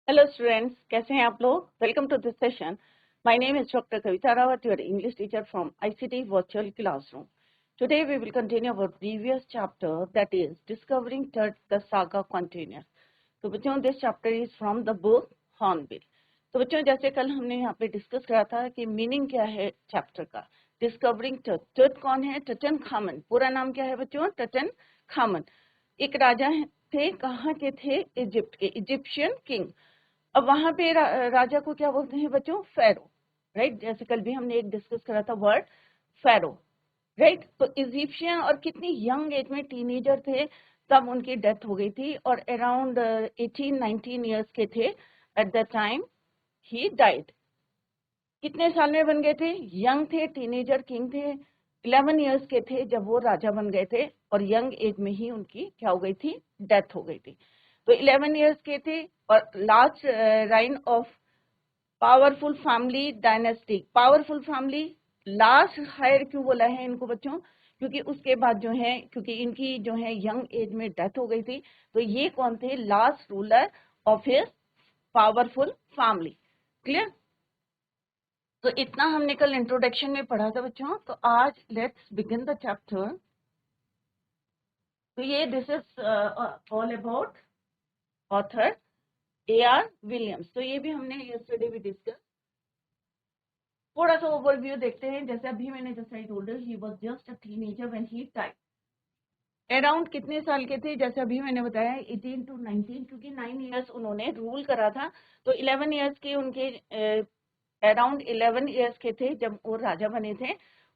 Hello students, कैसे हैं आप लोग? Welcome to this session. My name is Dr. Kavita Rawat, your English teacher from ICT Virtual Classroom. Today we will continue our previous chapter, that is Discovering Tut, the Saga Continues. तो बच्चों this chapter is from the book Hornbill. तो बच्चों जैसे कल हमने यहाँ पे discuss करा था कि मीनिंग क्या है चैप्टर का, डिस्कवरिंग टट. टट कौन है? टटन खामन. पूरा नाम क्या है बच्चों? टटन खामन. एक राजा थे, कहाँ के थे? इजिप्ट के, इजिप्शियन किंग. अब वहां पे राजा को क्या बोलते हैं बच्चों? फेरो. राइट, जैसे कल भी हमने एक डिस्कस करा था वर्ड फेरो. राइट, तो इजिप्शियन और कितनी यंग एज में टीनेजर थे तब उनकी डेथ हो गई थी और अराउंड 18-19 ईयर्स के थे at the time he died. कितने साल में बन गए थे? यंग थे, टीनेजर किंग थे, 11 ईयर्स के थे जब वो राजा बन गए थे और यंग एज में ही उनकी क्या हो गई थी? डेथ हो गई थी. तो 11 ईयर्स के थे और last reign of powerful family dynasty. Powerful family last heir क्यों बोला है इनको बच्चों? क्योंकि उसके बाद जो है, क्योंकि इनकी जो है यंग एज में डेथ हो गई थी, तो ये कौन थे? Last ruler of his powerful family. Clear? तो इतना हमने कल इंट्रोडक्शन में पढ़ा था बच्चों. तो आज लेट्स बिगिन द चैप्टर. तो ये this is all about author A.R. Williams. तो ये भी हमने यस्टरडे भी डिस्कस. थोड़ा सा ओवरव्यू देखते हैं. जैसे अभी मैंने जैसे I told he was just a teenager when he died. Around कितने साल के थे? जैसे अभी मैंने बताया 18 to 19, क्योंकि 9 ईयर्स उन्होंने रूल करा था. तो 11 ईयर्स के उनके अराउंड 11 ईयर्स के थे जब वो राजा बने थे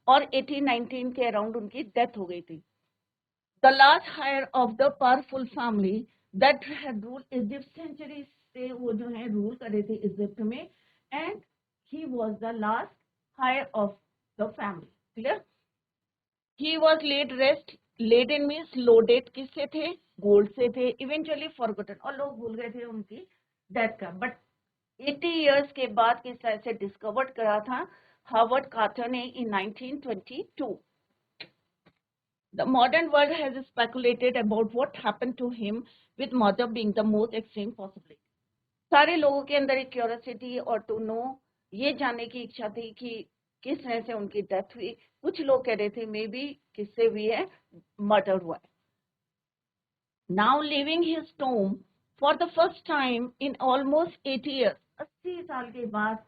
और 18-19 के अराउंड उनकी डेथ हो गई थी. The last heir of the powerful family that had rule Egypt. Century से वो जो है रूल करे थे इजिप्ट में, and he was the last hire of the family. Clear? He was laid rest. Laden means loaded. किससे थे? Gold से थे. Eventually forgotten, और लोग भूल गए थे उनकी डेथ का. बट 80 इयर्स के बाद किस तरह से डिस्कवर्ड करा था हार्वर्ड कार्टर ने इन 1922. The modern world has speculated about what happened to him, with murder being the most extreme possibility. सारे लोगों के अंदर एक क्यूरियोसिटी और टू नो, ये जानने की इच्छा थी कि किस तरह से उनकी डेथ हुई. कुछ लोग कह रहे थे मे बी किससे हुई है? मर्डर हुआ है. Now living his tomb for the first time in almost 80 years. 80 साल के बाद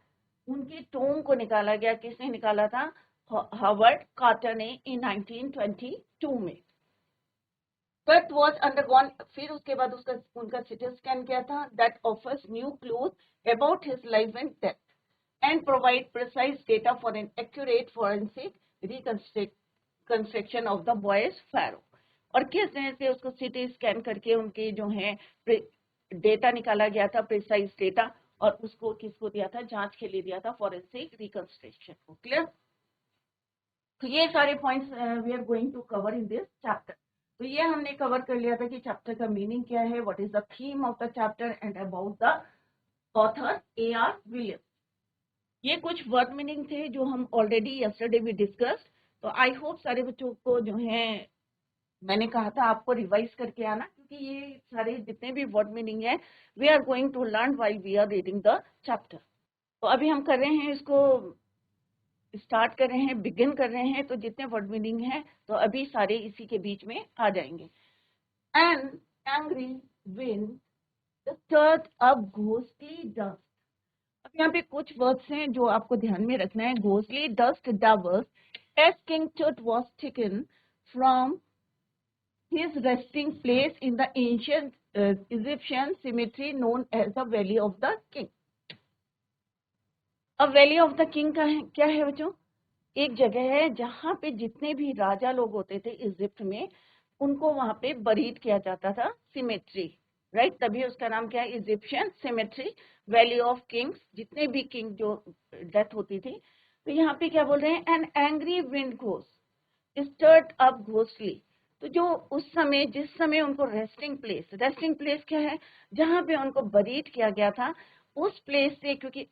उनकी टोम को निकाला गया. किसने निकाला था? हार्वर्ड कार्टर ने इन 1922 में. But was undergone. फिर उसके बाद उसका उनका सिटी स्कैन किया था. That offers new clues about his life and death and provide precise data for an accurate forensic reconstruction of the boy's pharaoh. और किस तरह से उसको सिटी स्कैन करके उनके जो है डेटा निकाला गया था, प्रिसाइज डेटा, और उसको किसको दिया था? जांच के लिए दिया था, फॉरेंसिक रिकंस्ट्रक्शन को. क्लियर? तो ये सारे points we are going to cover in this chapter. तो ये हमने कवर कर लिया था कि चैप्टर का मीनिंग क्या है, what is the theme of the chapter, and about the author A.R. Williams. ये कुछ वर्ड मीनिंग थे जो हम ऑलरेडी यस्टरडे भी डिस्कस. तो आई होप सारे बच्चों को जो है, मैंने कहा था आपको रिवाइज करके आना, क्योंकि ये सारे जितने भी वर्ड मीनिंग है we are going to learn while we are reading the chapter. तो अभी हम कर रहे हैं इसको, स्टार्ट कर रहे हैं, बिगिन कर रहे हैं. तो जितने वर्ड मीनिंग है तो अभी सारे इसी के बीच में आ जाएंगे. An angry wind stirred up ghostly dust. अब यहाँ पे कुछ वर्ड्स हैं जो आपको ध्यान में रखना है. Ghostly dust devours as King Tut was taken from his resting place in the ancient Egyptian cemetery known as the Valley of the King. अब वैली ऑफ द किंग का है क्या है बच्चों? एक जगह है जहां पे जितने भी राजा लोग होते थे इजिप्ट में, उनको वहां पे बरीड किया जाता था. Symmetry, right? तभी उसका नाम क्या है? Egyptian symmetry, valley of Kings. जितने भी किंग जो डेथ होती थी. तो यहाँ पे क्या बोल रहे हैं? An angry wind ghost stirred up ghostly. तो जो उस समय, जिस समय उनको रेस्टिंग प्लेस क्या है? जहां पे उनको बरीड किया गया था, उस प्लेस से, क्योंकि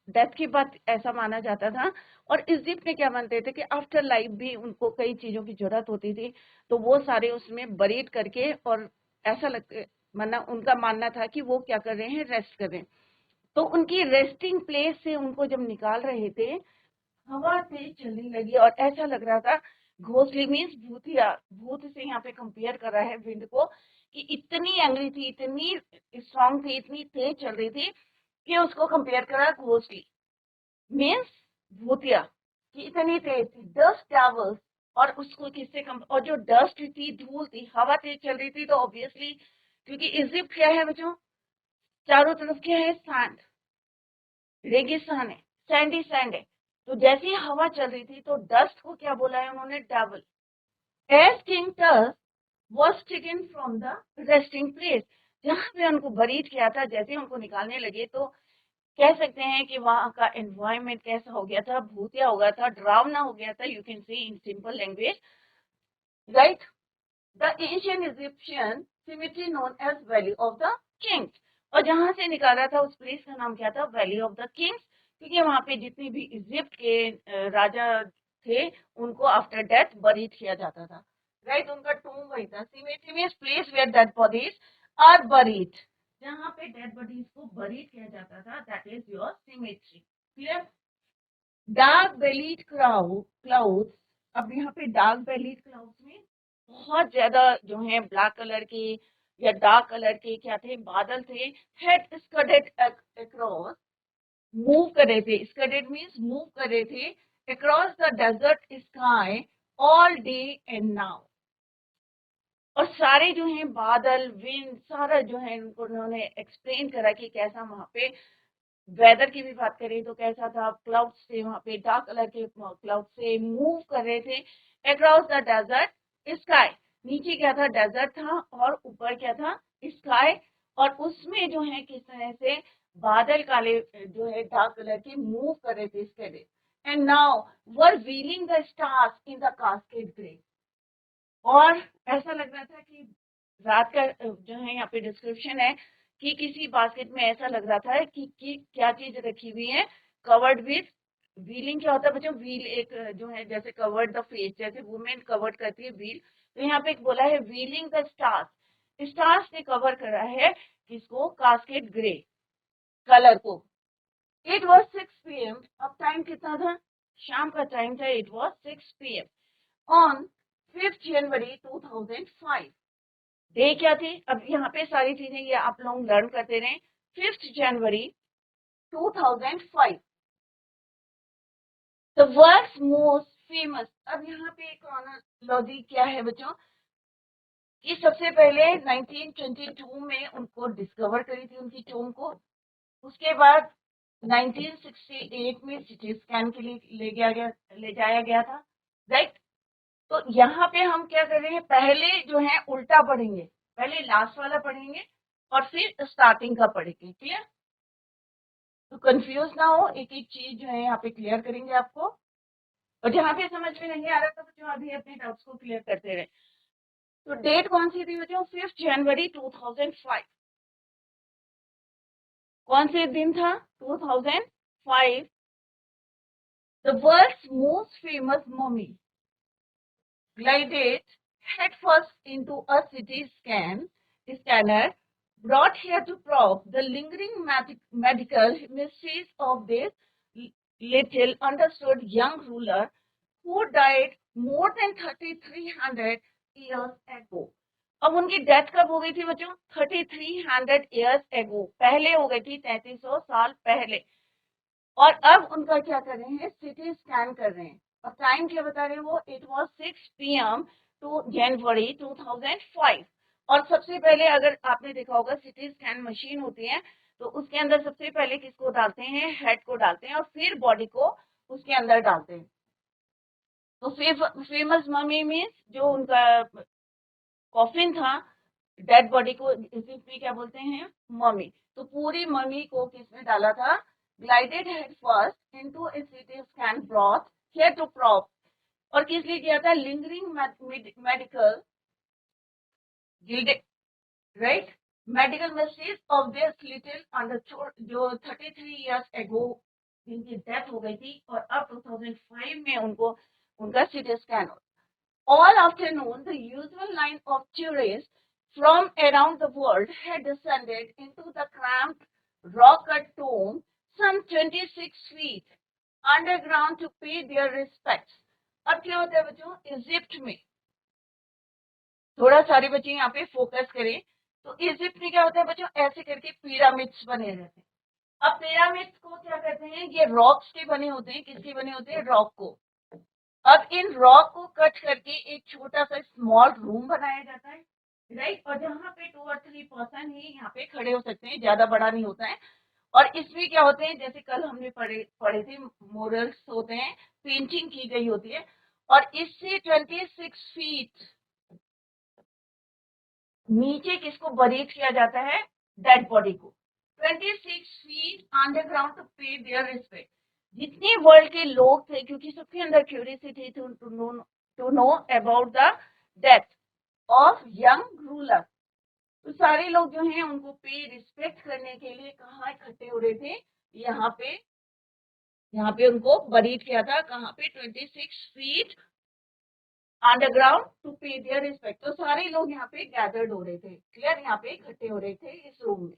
डेथ के बाद ऐसा माना जाता था, और इजिप्ट में क्या मानते थे कि आफ्टर लाइफ भी उनको कई चीजों की जरूरत होती थी, तो वो सारे उसमें बरीड करके, और ऐसा उनका मानना था कि वो क्या कर रहे हैं, रेस्ट कर रहे हैं। तो उनकी रेस्टिंग प्लेस से उनको जब निकाल रहे थे, हवा तेज चलने लगी और ऐसा लग रहा था, घोंसले मीन्स भूतिया, भूत से यहाँ पे कंपेयर कर रहा है विंड को, कि इतनी एंग्री थी, इतनी स्ट्रांग थी, इतनी तेज चल रही थी कि उसको कंपेयर करा घोंसली मीन्स भूतिया, कि इतनी तेज थी। डस्ट ट्रैवल्स, और उसको किससे कम, और जो डस्ट थी, धूल थी, हवा तेज चल रही थी, तो ऑब्वियसली क्योंकि इजिप्ट क्या है बच्चों, चारों तरफ क्या है, सैंड, रेगिस्तान है, सैंडी सैंड है। तो जैसी हवा चल रही थी तो डस्ट को क्या बोला है उन्होंने, डेविल। एज किंग टस was taken from the resting place, जहां पे उनको बरीड किया था, जैसे उनको निकालने लगे तो कह सकते हैं कि वहां का एनवायरमेंट कैसा हो गया था, भूतिया हो गया था, डरावना हो गया था, you can see in simple language, right. The ancient Egyptian cemetery known as valley of the kings, और जहां से निकाला था उस प्लेस का नाम क्या था, वैली ऑफ द किंग्स, क्योंकि वहां पे जितने भी इजिप्ट के राजा थे उनको आफ्टर डेथ बरीड किया जाता था, राइट। उनका टूम वही था। Cemetery means place where dead bodies are buried, जहां पे डेड बॉडीज को बरीड किया जाता था, that is your cemetery, clear. Dark bellied clouds, अब यहाँ पे डार्क बेलीड क्लाउड्स में बहुत ज्यादा जो है ब्लैक कलर के या डार्क कलर के क्या थे, बादल थे, हेड स्कडेड अक्रॉस, मूव कर रहे थे, स्कडेड मींस मूव कर रहे थे, across the desert sky all day and now. और सारे जो है बादल, विंड, सारा जो है उन्होंने एक्सप्लेन करा कि कैसा वहां पे वेदर की भी बात करें तो कैसा था, क्लाउड से वहां पे डार्क कलर के क्लाउड से मूव कर रहे थे अक्रॉस द डेजर्ट स्काई, नीचे क्या था, डेजर्ट था, और ऊपर क्या था, स्काई, और उसमें जो है किस तरह से बादल काले जो है डार्क कलर के मूव कर रहे थे इसके, and now were wheeling the stars in the cascade grey, और ऐसा लग रहा था कि रात का जो है यहाँ पे डिस्क्रिप्शन है कि किसी बास्केट में ऐसा लग रहा था कि क्या चीज रखी हुई है, कवर्ड विथ व्हीलिंग। क्या होता है बच्चों, व्हील एक जो है जैसे कवर्ड द फेस, जैसे वुमेन कवर्ड करती है व्हील, तो यहाँ पे एक बोला है व्हीलिंग द स्टार्स, स्टार्स ने कवर करा है किसको, कास्केट ग्रे कलर को। इट वॉज 6 PM, अब टाइम कितना था, शाम का टाइम था, it was 6 PM on 5 January 2005। Day क्या थी, अब यहाँ पे सारी चीजें ये आप लोग लर्न करते रहे। 5 जनवरी 2005, द वर्ल्ड्स मोस्ट फेमस, अब यहाँ पे क्रोनोलॉजी क्या है बच्चों, कि सबसे पहले 1922 में उनको डिस्कवर करी थी उनकी टोम को, उसके बाद 1968 में सिटी स्कैन के लिए ले जाया गया था, राइट। तो यहाँ पे हम क्या कर रहे हैं, पहले जो है उल्टा पढ़ेंगे, पहले लास्ट वाला पढ़ेंगे और फिर स्टार्टिंग का पढ़ेंगे, क्लियर। तो कंफ्यूज ना हो, एक एक चीज जो है यहाँ पे क्लियर करेंगे आपको, और जहाँ पे समझ में नहीं आ रहा था बच्चों अभी अपने डाउट्स को क्लियर करते रहे। तो डेट कौन सी थी बच्चों, 5 जनवरी 2005, कौन से दिन था, 2005। The world's most famous mummy glided headfirst into a CT scanner brought here to probe the lingering medical mysteries of this little understood young ruler who died more than 3,300 years ago. अब उनकी death कब हो गई थी बच्चों, 3,300 years ago, पहले हो गई थी, 3,300 साल पहले। और अब उनका क्या कर रहे हैं, सिटी स्कैन कर रहे हैं, और टाइम क्या बता रहे हैं वो, इट वाज 6 PM टू जनवरी 2005। और सबसे पहले अगर आपने देखा होगा सिटी स्कैन मशीन होती है तो उसके अंदर सबसे पहले किसको डालते हैं, हेड को डालते हैं और फिर बॉडी को उसके अंदर डालते हैं। तो फेमस ममी मीन्स जो उनका कॉफिन था, डेड बॉडी को इजिप्ट में क्या बोलते हैं, ममी। तो पूरी ममी को किसने डाला था, glided head first into a CT scan brought here to probe, और किस लिए किया था, lingering medical right medical mysteries of this little under, जो 33 इयर्स एगो जिनकी डेथ हो गई थी, और अब 2005 में उनको उनका CT scan. All afternoon, the usual line of tourists from around the world had descended into the cramped rock-cut tomb some 26 feet underground to pay their respects. अब क्या होता है बच्चों, इजिप्ट में, थोड़ा सारे बच्चे यहाँ पे फोकस करें तो इजिप्ट में क्या होता है बच्चों, ऐसे करके पिरामिड्स बने रहते हैं। अब पिरामिड्स को क्या कहते हैं, ये रॉक्स के बने होते हैं, किसके बने होते हैं, रॉक को। अब इन रॉक को कट करके एक छोटा सा स्मॉल रूम बनाया जाता है, राइट, और जहाँ पे 2 और 3 पर्सन ही यहाँ पे खड़े हो सकते हैं, ज्यादा बड़ा नहीं होता है। और इसमें क्या होते हैं, जैसे कल हमने पढ़े थे, मोरल्स होते हैं, पेंटिंग की गई होती है, और इससे 26 फीट नीचे किसको बरीड किया जाता है, डेड बॉडी को, 26 feet underground to pay their respect. जितने वर्ल्ड के लोग थे, क्योंकि सबके अंदर curiosity to know about the death of young ruler, तो सारे लोग जो हैं उनको पे रिस्पेक्ट करने के लिए कहाँ इकट्ठे हो रहे थे, यहाँ पे उनको बरीड किया था, कहाँ पे, 26 feet underground to pay their respect. तो सारे लोग यहाँ पे गैदर्ड हो रहे थे, क्लियर, यहाँ पे इकट्ठे हो रहे थे इस रूम में।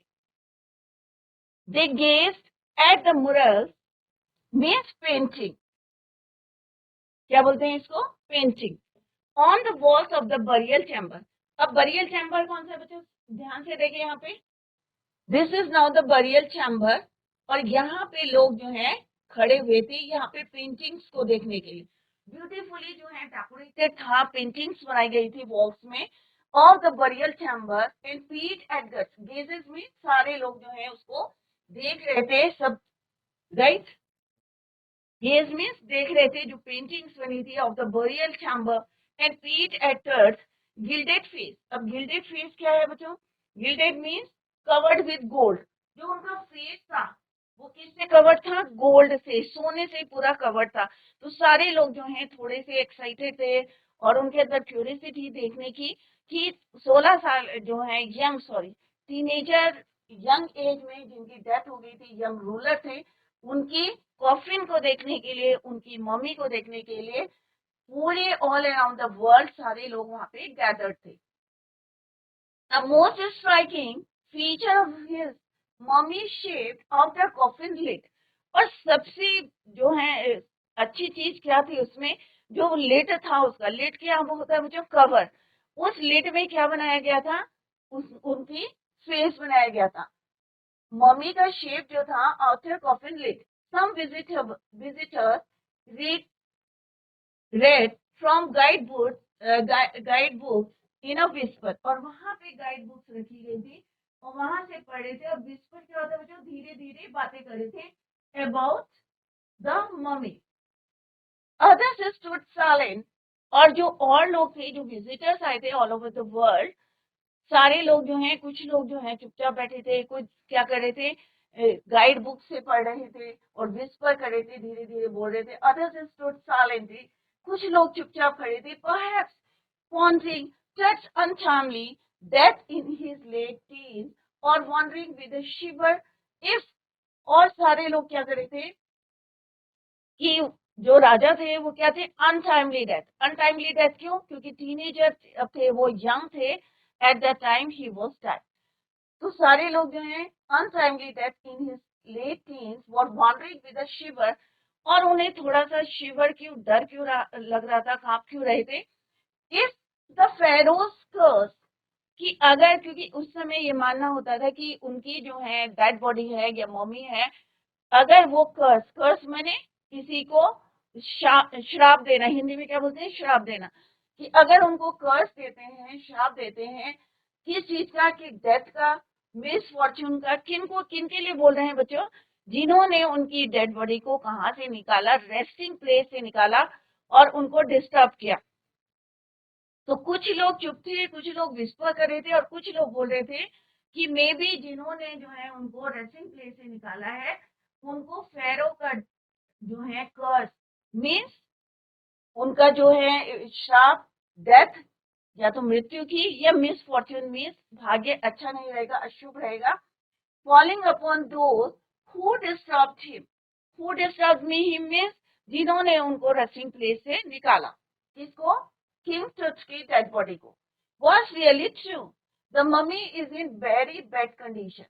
They gazed at the murals means painting, क्या बोलते हैं इसको, painting, on the walls of the burial chamber. अब बरियल चैम्बर कौन सा बच्चों, ध्यान से देखिए यहाँ पे, this is now the burial chamber, और यहाँ पे लोग जो है खड़े हुए थे यहाँ पे पेंटिंग्स को देखने के लिए। ब्यूटीफुली जो है डेकोरेटेड था, पेंटिंग्स बनाई गई थी वॉल्स में of the burial chamber and पीट एट गट्स, गेजेस में सारे लोग जो है उसको देख रहे थे सब, राइट, गेज मीन्स देख रहे थे जो पेंटिंग्स बनी थी of the burial chamber and पीट एट अर्थ गिल्डेड फेस। अब गिल्डेड फेस क्या है बच्चों, gilded means covered with gold, जो उनका फेस था वो किससे कवर्ड था, गोल्ड से, सोने से पूरा कवर्ड था। तो सारे लोग जो हैं थोड़े से एक्साइटेड थे और उनके अंदर क्यूरियोसिटी देखने की कि 16 साल जो है टीनेजर यंग एज में जिनकी डेथ हो गई थी, यंग रूलर थे, उनकी कॉफिन को देखने के लिए, उनकी मम्मी को देखने के लिए पूरे ऑल अराउंड द वर्ल्ड सारे लोग वहां पे गैदर्ड थे। The most striking feature of his mummy shape of the coffin lid, और सबसे जो है अच्छी चीज क्या थी उसमें, जो लिड था, उसका लिड क्या होता है मुझे, कवर, उस लिड में क्या बनाया गया था, उनकी फेस बनाया गया था, मम्मी का शेप जो था author coffin lid. Some visitor read from guidebook in a whisper, और वहां पे गाइड बुक्स रखी गई थी और वहां से पढ़े थे, और विस्पर क्या होता है बच्चों, धीरे धीरे बातें कर रहे थे about the mummy. Others stood silent, और जो और लोग थे, जो विजिटर्स आए थे ऑल ओवर द वर्ल्ड, सारे लोग जो हैं, कुछ लोग जो हैं चुपचाप बैठे थे, कुछ क्या कर रहे थे, गाइड बुक से पढ़ रहे थे और विस्पर कर रहे थे, धीरे धीरे बोल रहे थे। अदर्स स्टूड साइलेंटली, कुछ लोग चुपचाप खड़े थे, perhaps pondering such untimely death in his late teens or wondering with a shiver if, और सारे लोग क्या कर रहे थे कि जो राजा थे वो क्या थे, अनटाइमली डेथ। अनटाइमली डेथ क्यों, क्योंकि टीनेजर थे, वो यंग थे at the time he was dead. तो सारे लोग जो हैं untimely death in his late teens were wandering with a shiver, और उन्हें थोड़ा सा शिवर क्यों, डर क्यों लग रहा था, कांप क्यों रहे थे, इफ द फेरोज कर्स, कि अगर, क्योंकि उस समय ये मानना होता था कि उनकी जो है डेड बॉडी है या मम्मी है, अगर वो कर्स मैंने किसी को श्राप देना, हिंदी में क्या बोलते हैं, श्राप देना, कि अगर उनको कर्स देते हैं, श्राप देते हैं, किस चीज का, कि डेथ का, मिस फॉर्च्यून का, किन के लिए बोल रहे हैं बच्चों, जिन्होंने उनकी डेड बॉडी को कहां से निकाला, रेस्टिंग प्लेस से निकाला और उनको डिस्टर्ब किया। तो कुछ लोग चुप थे, कुछ लोग विस्पर कर रहे थे, और कुछ लोग बोल रहे थे कि मे बी जिन्होंने जो है उनको रेस्टिंग प्लेस से निकाला है, उनको फेरो का जो है कर्स मीन्स उनका जो है श्राप, डेथ, या तो मृत्यु की, या मिस फॉर्च्यून मीन्स भाग्य अच्छा नहीं रहेगा, अशुभ रहेगा, falling upon those who disturbed him. Who disturbed him means जिन्होंने उनको रेस्टिंग प्लेस से निकाला, किसको, किंग टच की डेड बॉडी को। Was really true. The mummy is in very bad condition.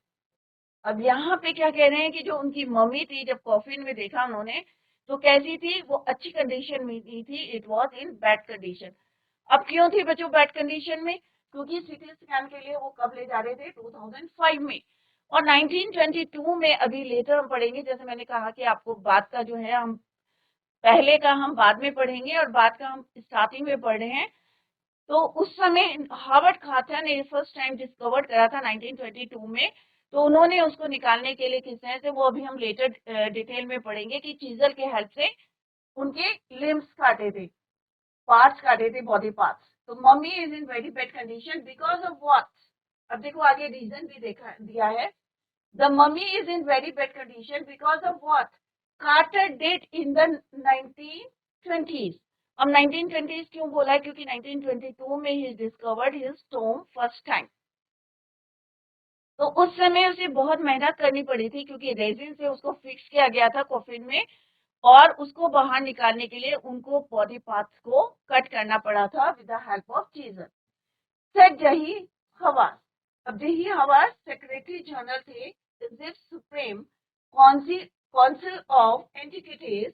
अब यहाँ पे क्या कह रहे हैं कि जो उनकी मम्मी थी, जब कॉफिन में देखा उन्होंने तो कैसी थी, वो अच्छी कंडीशन में नहीं थी, it was in bad condition. अब क्यों थी बच्चों बैड कंडीशन में, क्योंकि सीटी स्कैन के लिए वो कब ले जा रहे थे, 2005 में। और 1922 में अभी लेटर हम पढ़ेंगे, जैसे मैंने कहा कि आपको बाद का जो है हम पहले का हम बाद में पढ़ेंगे और बाद का हम स्टार्टिंग में पढ़ रहे हैं। तो उस समय हार्वर्ड कार्टर ने फर्स्ट टाइम डिस्कवर करा था 1922 में। तो उन्होंने उसको निकालने के लिए किस तरह से, वो अभी हम लेटर डिटेल में पढ़ेंगे कि चीजल के हेल्प से उनके लिम्स काटे थे, पार्ट्स काटे थे, बॉडी पार्ट्स। तो mummy is in very bad condition because of what. अब देखो आगे रीजन भी देखा दिया है। The mummy is in very bad condition because of what Carter did in the 1920s। अब 1920s क्यों बोला है, क्योंकि 1922 में ही discovered his tomb first time. तो उस समय उसे बहुत मेहनत करनी पड़ी थी, क्योंकि रेजिन से उसको फिक्स किया गया था कॉफिन में, और उसको बाहर निकालने के लिए उनको बॉडी पार्ट्स को कट करना पड़ा था with the help of chisel. Said Zahi Hawass. अब जही हवास सेक्रेटरी जनरल थे Egypt Supreme Council of Antiquities.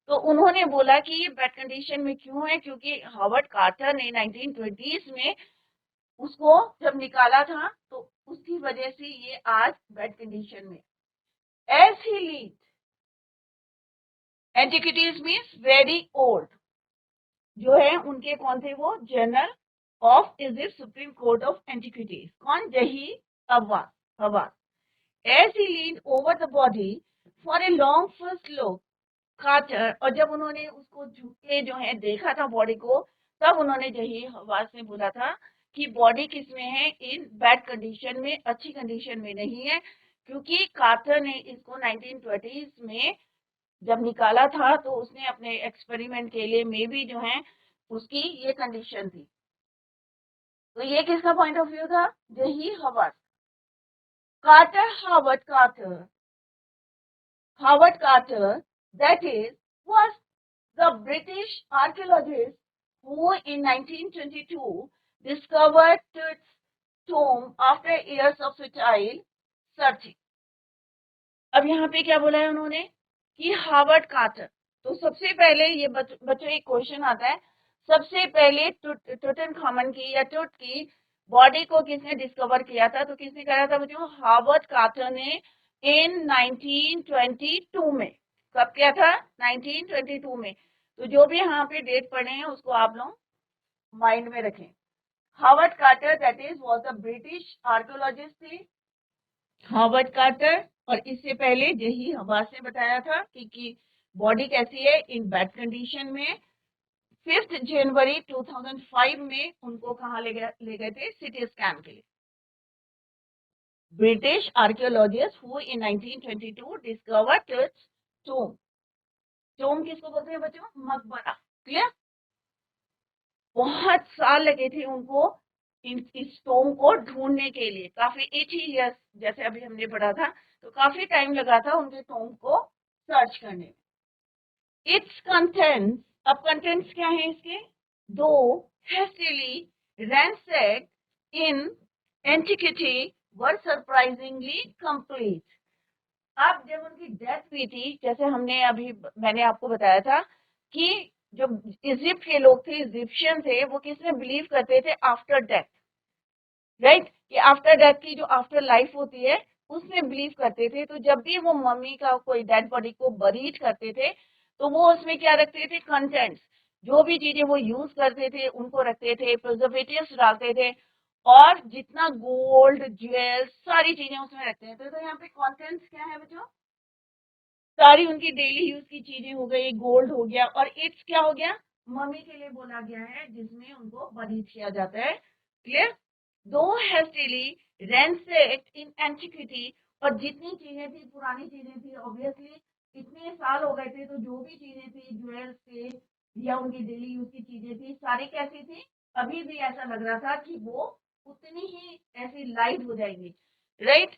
तो उन्होंने बोला कि ये बैड कंडीशन में क्यों है, क्योंकि हार्वर्ड कार्टर ने 1920s में उसको जब निकाला था, तो उसकी वजह से ये आज बैड कंडीशन में। As he lead antiquities means very old, जो है उनके कौन थे, वो General of Egypt Supreme Court of Antiquities, कौन, Zahi Hawass. As he lead over the body for a long first look Carter. और जब उन्होंने उसको झुके जो है देखा था बॉडी को, तब उन्होंने जही हवास ने बोला था कि बॉडी किसमें है, इन बैड कंडीशन में, अच्छी कंडीशन में नहीं है, क्योंकि कार्टर ने इसको 1920s में जब निकाला था तो उसने अपने एक्सपेरिमेंट के लिए मे बी जो है उसकी ये कंडीशन थी। तो ये किसका पॉइंट ऑफ व्यू था, Zahi Hawass. Carter Harvard Carter that is was the British archaeologist who in 1922 discovered its tomb after years of futile searching। अब यहाँ पे क्या बोला है उन्होंने कि हार्वर्ड कार्टर। तो सबसे पहले ये बच्चों एक क्वेश्चन आता है, सबसे पहले टूटनखामन की या टूट की बॉडी को किसने डिस्कवर किया था, तो किसने करा था बच्चों, हार्वर्ड कार्टर ने इन 1922 में। कब किया था, 1922 में। तो जो भी यहाँ पे डेट पढ़े हैं उसको आप लोग माइंड में रखें। Harvard Carter that is was the British archaeologist थे, हार्वर्ड कार्टर। और इससे पहले जही हवास ने बताया था कि बॉडी कैसी है, इन बैड कंडीशन में। 5 जनवरी 2005 में उनको कहाँ ले गए थे, सिटी स्कैन के लिए। British archaeologist who in 1922 discovered its tomb. Tomb किसको बोलते हैं बच्चों, मकबरा। क्लियर। बहुत साल लगे थे उनको इस टोम को ढूंढने के लिए, काफी 80 years, जैसे अभी हमने पढ़ा था, तो काफी टाइम लगा था उनके टोम को सर्च करने में। इट्स कंटेंट्स, अब कंटेंट्स क्या है इसके, दो hastily ransacked in antiquity were surprisingly complete। अब जब उनकी डेथ हुई थी, जैसे हमने अभी मैंने आपको बताया था कि जो इजिप्ट के लोग थे, इजिप्शियन थे, वो किसमें बिलीव करते थे, आफ्टर डेथ, राइट, कि आफ्टर डेथ की जो आफ्टर लाइफ होती है उसमें बिलीव करते थे। तो जब भी वो मम्मी का कोई डेड बॉडी को बरीड करते थे, तो वो उसमें क्या रखते थे, कंटेंट्स, जो भी चीजें वो यूज करते थे उनको रखते थे, प्रिजर्वेटिव्स डालते थे, और जितना गोल्ड ज्वेल्स सारी चीजें उसमें रखते थे। तो यहाँ पे कंटेंट्स क्या है बच्चों, सारी उनकी डेली यूज की चीजें हो गई, गोल्ड हो गया, और इट्स क्या हो गया, मम्मी के लिए बोला गया है जिसमें उनको बरीड किया जाता है। क्लियर। दो हेस्टिली ransacked इन एंटिक्विटी। और जितनी चीजें थी, पुरानी चीजें थी, ऑब्वियसली इतने साल हो गए थे, तो जो भी चीजें थी, ज्वेल्स थे या उनकी डेली यूज की चीजें थी, सारी कैसी थी, अभी भी ऐसा लग रहा था कि वो उतनी ही ऐसी लाइट हो जाएंगी, राइट,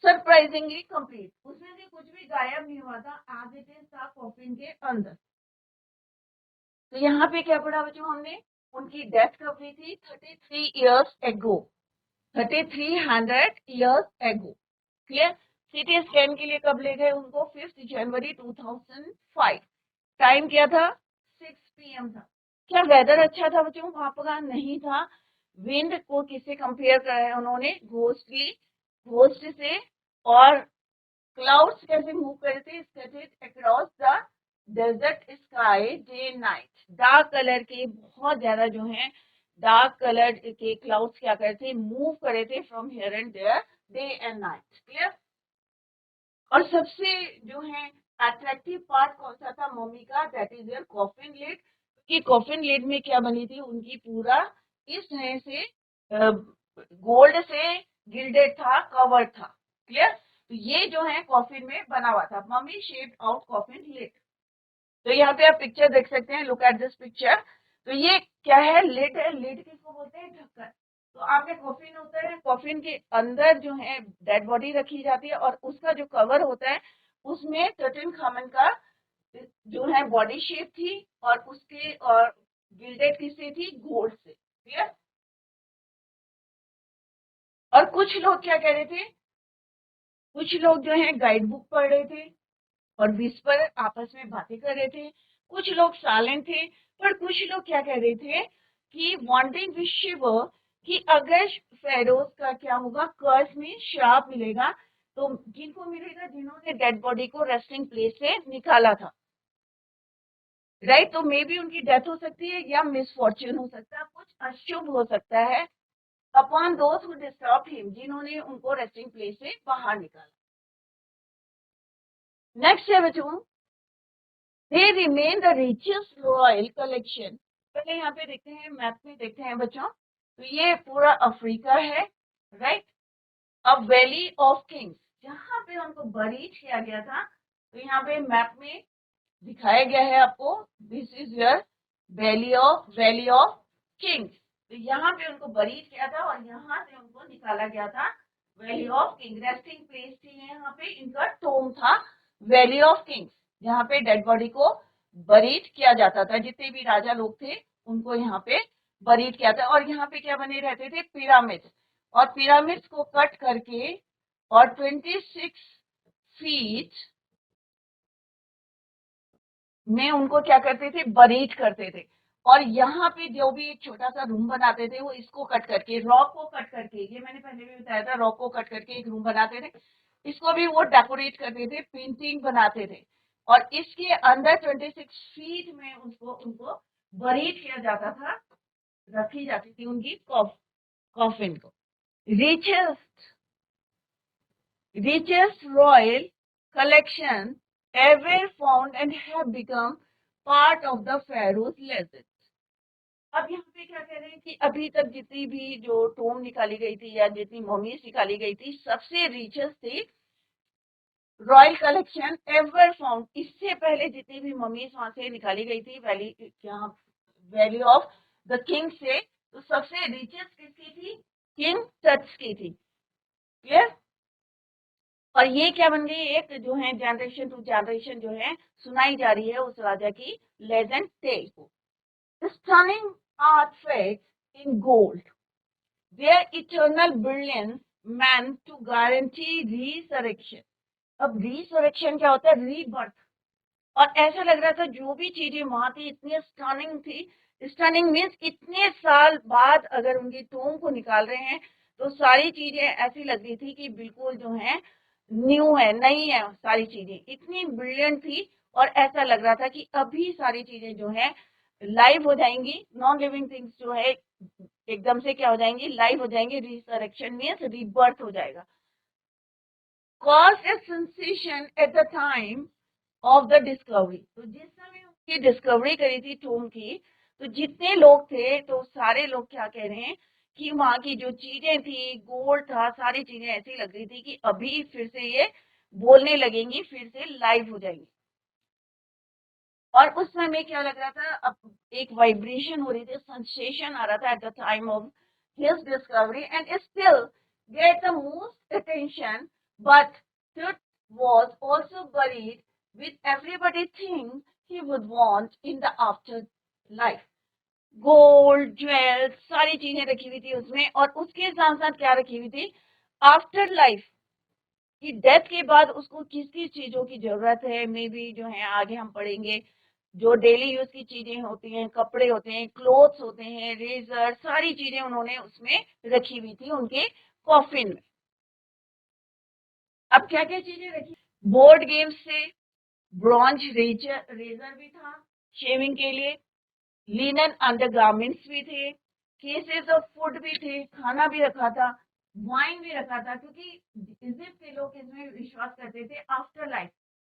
सरप्राइजिंगली कंप्लीट। उसमें से कुछ भी गायब नहीं हुआ था, एज इट इज था कॉफिन के अंदर। तो यहाँ पे क्या पढ़ा बच्चों हमने, उनकी डेथ कब हुई थी, 33 years ago। 3300 years ago. Clear? CT scan के लिए कब ले गए उनको? 5 जनवरी 2005. टाइम क्या था? 6 PM था. क्या वेदर अच्छा था बच्चों? वहां पर नहीं था. विंड को किससे कंपेयर करा है उन्होंने? घोस्ट से. और क्लाउड्स कैसे मूव कर रहे थे? Scattered across the desert sky day night. Dark colour के बहुत ज्यादा जो है डार्क कलर के क्लाउड्स क्या करते थे? मूव कर रहे थे from here and their day and night. Clear? और सबसे जो है अट्रैक्टिव पार्ट कौन सा था मम्मी का? That is your coffin lid. कि कॉफिन लिड में क्या बनी थी उनकी? पूरा इस तरह से गोल्ड से गिल्डेड था, कवर्ड था. क्लियर? तो ये जो है कॉफिन में बना हुआ था. Mummy shaped out coffin lid. तो यहाँ पे आप पिक्चर देख सकते हैं. Look at this picture. तो ये क्या है? लिड है. लिड किसको बोलते हैं? ढक्कन. तो आपने कॉफिन होता है, कॉफिन के अंदर जो है डेड बॉडी रखी जाती है और उसका जो कवर होता है उसमें टुटनखामन का जो है बॉडी शेप थी और उसके और गिल्डेड किससे थी? गोल्ड से. क्लियर? और कुछ लोग क्या कह रहे थे? कुछ लोग जो है गाइड बुक पढ़ रहे थे और विस्पर आपस में बातें कर रहे थे. कुछ लोग साइलेंट थे. पर कुछ लोग क्या कह रहे थे कि वांटिंग विश शिवर कि अगर फेरोज का क्या होगा? कर्स में श्राप मिलेगा. तो किनको मिलेगा? जिन्होंने डेड बॉडी को रेस्टिंग प्लेस से निकाला था. राइट? तो मे बी उनकी डेथ हो सकती है या मिसफॉर्च्यून हो सकता है, कुछ अशुभ हो सकता है upon those who disturb him, जिन्होंने उनको रेस्टिंग प्लेस से बाहर निकाला. नेक्स्ट है बच्चों, they remain the richest royal collection. पहले यहाँ पे देखते हैं, मैप में देखते हैं बच्चों. तो ये पूरा अफ्रीका है. राइट? अब वैली ऑफ किंग्स जहां पे उनको बरीड किया गया था. तो यहाँ पे मैप में दिखाया गया है आपको. This is your valley of Kings. तो यहाँ पे उनको बरीड किया था और यहाँ से उनको निकाला गया था. Valley of king resting place थी यहाँ पे. इनका टोम था वैली ऑफ किंग्स, जहाँ पे डेड बॉडी को बरीड किया जाता था. जितने भी राजा लोग थे उनको यहाँ पे बरीड किया था. और यहाँ पे क्या बने रहते थे? पिरामिड्स. और पिरामिड्स को कट करके और 26 फीट में उनको क्या करते थे? बरीड करते थे. और यहाँ पे जो भी एक छोटा सा रूम बनाते थे वो इसको कट करके, रॉक को कट करके, ये मैंने पहले भी बताया था, रॉक को कट करके एक रूम बनाते थे. इसको भी वो डेकोरेट करते थे, पेंटिंग बनाते थे. और इसके अंदर 26 फीट में उनको बरीड किया जाता था, रखी जाती थी उनकी कॉफिन को. richest royal collection ever found and have become part of the pharaoh's legend. अब यहाँ पे क्या कह रहे हैं कि अभी तक जितनी भी जो टोम निकाली गई थी या जितनी ममीज निकाली गई थी, सबसे रिचेस्ट थी रॉयल कलेक्शन एवर फाउंड. इससे पहले जितनी भी ममीज वहां से निकाली गई थी वैली ऑफ द किंग से, तो सबसे रिचेस्ट किसकी थी? किंग टच की थी. क्लियर? और ये क्या बन गई? एक जो है जनरेशन टू जनरेशन जो है सुनाई जा रही है उस राजा की लेजेंड टेल को. Stunning artifacts in gold, their eternal brilliance meant to guarantee resurrection. अब रिसरेक्शन क्या होता है? रीबर्थ. और ऐसा लग रहा था जो भी चीजें वहां थी इतनी स्टनिंग थी. स्टनिंग मीन्स इतने साल बाद अगर उनकी टोम को निकाल रहे हैं तो सारी चीजें ऐसी लग रही थी कि बिल्कुल जो है न्यू है, नई है. सारी चीजें इतनी ब्रिलियंट थी और ऐसा लग रहा था कि अभी सारी चीजें जो है लाइव हो जाएंगी. नॉन लिविंग थिंग्स जो है एकदम से क्या हो जाएंगी? लाइव हो जाएंगे. रिसरेक्शन मीन्स रीबर्थ हो जाएगा. caused a sensation at the time of the discovery. तो जिस समय उनकी डिस्कवरी करी थी टोम की, तो जितने लोग थे तो सारे लोग क्या कह रहे हैं कि वहां की जो चीजें थी, गोल्ड था, सारी चीजें ऐसी लग रही थी कि अभी फिर से ये बोलने लगेंगी, फिर से लाइव हो जाएंगी. और उस समय क्या लग रहा था? अब एक वाइब्रेशन हो रही थी, सेंसेशन आ रहा था eight the time of his discovery and still get the most attention. But Tut was also buried with everybody think he would want in the afterlife. Gold jewels सारी चीजें रखी हुई थी उसमें, और उसके साथ साथ क्या रखी हुई थी, आफ्टर लाइफ कि डेथ के बाद उसको किस किस चीजों की जरूरत है, मे बी जो है आगे हम पढ़ेंगे, जो डेली यूज की चीजें होती हैं, कपड़े होते हैं, क्लोथ्स होते हैं, रेजर, सारी चीजें उन्होंने उसमें रखी हुई थी उनके कॉफिन में। अब क्या क्या चीजें रखी, बोर्ड गेम्स से, ब्रॉन्ज रेजर रेजर भी था शेविंग के लिए, लिनन अंडरगारमेंट्स भी थे, केसेस ऑफ फूड भी थे, खाना भी रखा था, वाइन भी रखा था, क्योंकि इजिप्ट के लोग इसमें विश्वास करते थे आफ्टर लाइफ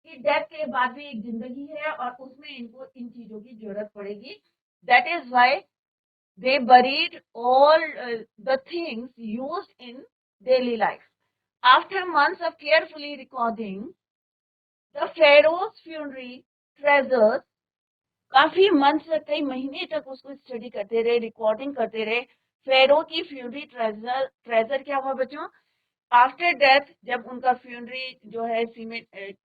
कि डेथ के बाद भी एक जिंदगी है और उसमें इनको इन चीजों की जरूरत पड़ेगी। That is why they buried all the things used in daily life. After months of carefully recording the Feroz funerary treasures, काफी मंथ तक, कई महीने तक उसको स्टडी करते रहे, रिकॉर्डिंग करते रहे। फेरो की फ्यूनरी ट्रेजर, ट्रेजर क्या हुआ बच्चों, आफ्टर डेथ जब उनका फ्यूनरी जो है सीमेंट,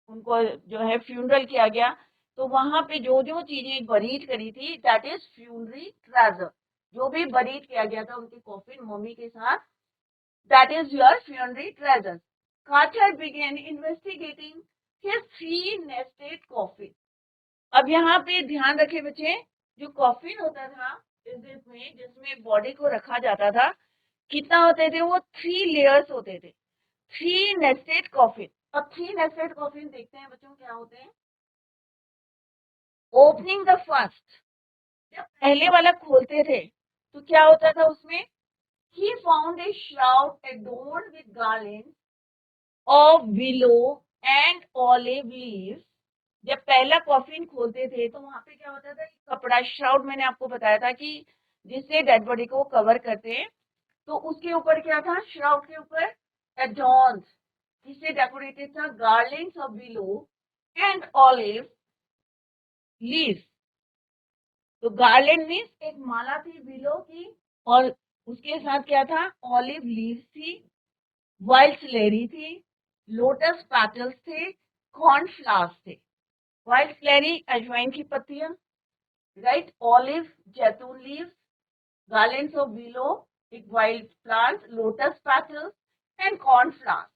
उनको जो है फ्यूनरल किया गया, तो वहां पे जो जो चीजें बरीड करी थी दैट इज फ्यूनरी ट्रेजर, जो भी बरीड किया गया था उनके कॉफिन मम्मी के साथ, that is your funerary treasure. Carter began investigating his 3 nested coffin. अब यहाँ पे ध्यान रखे बच्चे, जो कॉफिन होता था इजिप्ट में जिसमें बॉडी को रखा जाता था, कितना होते थे वो, 3 लेयर्स होते थे, 3 नेस्टेड कॉफिन। अब 3 नेस्टेड कॉफिन देखते हैं बच्चों क्या होते हैं। ओपनिंग द फर्स्ट, जब पहले वाला खोलते थे तो क्या होता था उसमें, he found a shroud adorned with garlands of willow and olive leaves। जब पहला कॉफिन खोलते थे तो वहां पे क्या होता था, कपड़ा श्राउड मैंने आपको बताया था कि जिससे डेड बॉडी को कवर करते हैं, तो उसके ऊपर क्या था, श्राउड के ऊपर एडॉन्स, जिससे डेकोरेटेड था garlands of willow and olive leaves. तो गार्लैंड मीन्स एक माला थी विलो की, और उसके साथ क्या था, ऑलिव लीव्स थी, वाइल्ड स्लेरी थी, लोटस पैटल्स थे, कॉर्नफ्लावर्स थे। वाइल्ड स्लेरी अजवाइन की पत्तियां, राइट, ऑलिव जैतून लीव्स, garlands of willow एक wild plant, lotus petals and cornflower।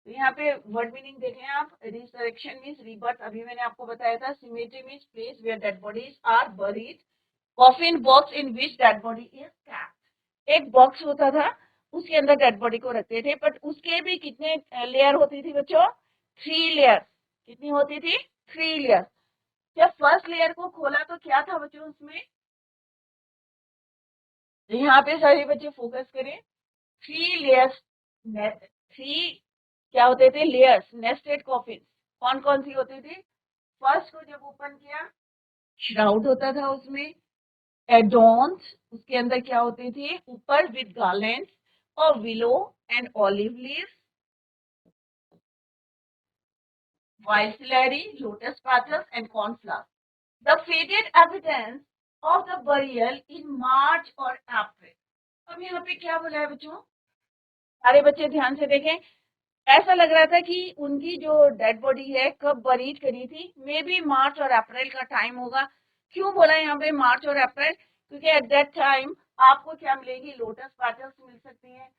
तो यहाँ पे वर्ड मीनिंग देखें आप, रिसरेक्शन मीन्स रीबर्थ, अभी मैंने आपको बताया था, cemetery means place where dead bodies are buried, coffin box in which dead body is kept, एक बॉक्स होता था उसके अंदर डेड बॉडी को रखते थे, बट उसके भी कितने लेयर होती थी बच्चों, 3 लेयर। कितनी होती थी, 3 लेयर। जब फर्स्ट लेयर को खोला तो क्या था बच्चों उसमें, यहाँ पे सारे बच्चे फोकस करें, 3 लेयर्स, 3 क्या होते थे, लेयर्स, नेस्टेड कॉफिन। कौन कौन सी होती थी, फर्स्ट को जब ओपन किया श्राउड होता था उसमें, एडॉन्स, उसके अंदर क्या होते थे, ऊपर विद गार्लैंड्स और willow and olive leaves, wild celery, lotus petals and cornflower. The faded evidence of the burial in March और अप्रैल। अब यहाँ पे क्या बोला है बच्चों, सारे बच्चे ध्यान से देखें, ऐसा लग रहा था कि उनकी जो डेड बॉडी है कब बरीड करी थी, मे बी मार्च और अप्रैल का टाइम होगा। क्यों बोला यहाँ पे मार्च और अप्रैल, क्योंकि एट दैट टाइम आपको क्या मिलेगी, लोटस पेटल्स मिल सकती हैं,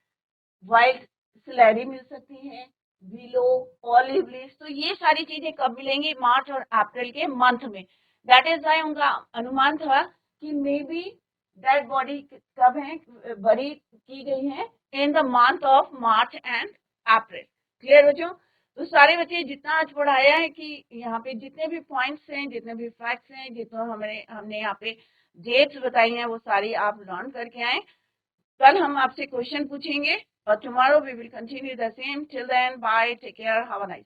वाइल्ड स्लेरी मिल सकती हैं, विलो, ऑलिव लीव्स, तो ये सारी चीजें कब मिलेंगी, मार्च और अप्रैल के मंथ में। दैट इज वाई उनका अनुमान था कि मे बी डेड बॉडी कब है, बरी की गई है in the month of March and April. Clear बच्चों, तो सारे बच्चे जितना आज पढ़ाया है कि यहाँ पे जितने भी पॉइंट्स हैं, जितने भी फैक्ट्स हैं, जितना हमने यहाँ पे डेट्स बताई हैं, वो सारी आप लर्न करके आए। कल हम आपसे क्वेश्चन पूछेंगे और tomorrow we will continue the same. Till then, bye, take care, have a nice